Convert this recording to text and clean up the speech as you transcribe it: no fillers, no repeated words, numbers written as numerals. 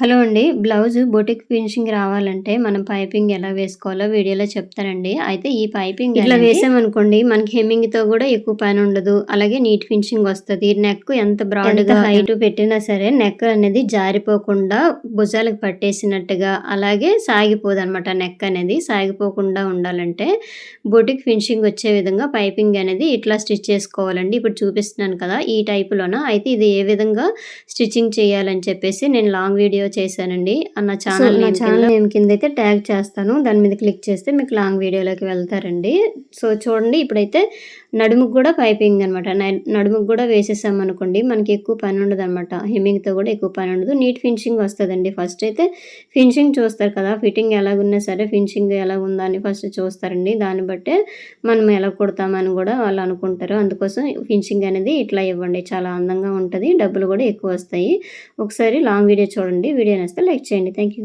Hello అండి. Blouse boutique finishing రావాలంటే మనం పైపింగ్ ఎలా వేసుకోవాలో వీడియోలో చెప్తానండి. అయితే ఈ పైపింగ్ ఇట్లా వేసామనుకోండి మనకి హెమ్మింగ్‌తో గూడా ఎక్కువ పనుండదు. అలాగే నీట్ ఫినిషింగ్ వస్తది. నెక్ ఎంత బ్రాడ్‌గా హైట్ పెట్టినా సరే నెక్ అనేది జారిపోకుండా భుజాలకు పట్టేసినట్టుగా అలాగే సాగిపోదనమాట నెక్ అనేది. సాగిపోకుండా ఉండాలంటే బొటిక్ ఫినిషింగ్ వచ్చే విధంగా పైపింగ్ అనేది ఇట్లా స్టిచ్ చేసుకోవాలండి. ఇప్పుడు చూపిస్తున్నాను కదా! ఈ టైపులోన. అయితే ఇది ఏ విధంగా స్టిచ్చింగ్ చేయాలని చెప్పేసి నేను లాంగ్ వీడియో చేశానండి. నా ఛానల్ నేమ్ కిందైతే ట్యాగ్ చేస్తాను. దాని మీద క్లిక్ చేస్తే మీకు లాంగ్ వీడియోలోకి వెళ్తారండి. సో, చూడండి ఇప్పుడైతే నడుముకి గూడా పైపింగ్ అనమాట. నడుముకి గూడా వేసేసామనుకోండి మనకి ఎక్కువ పని ఉండదనమాట. హెమ్మింగ్‌తో గూడా ఎక్కువ పని ఉండదు. నీట్ ఫినిషింగ్ వస్తదండి. ఫస్ట్ అయితే ఫినిషింగ్ చూస్తారు కదా! ఫిట్టింగ్ ఎలాగున్నా సరే ఫినిషింగ్ ఎలాగుందా అని ఫస్ట్ చూస్తారండి. దాన్ని బట్టే మనం ఎలా కుడతామని గూడా వాళ్ళు అనుకుంటారు. అందుకోసం ఫినిషింగ్ అనేది ఇట్లా ఇవ్వండి. చాలా అందంగా ఉంటది. డబ్బులు గూడా ఎక్కువొస్తాయి. ఒకసారి లాంగ్ వీడియో చూడండి. వీడియో నచ్చితే లైక్ చేయండి. Thank you.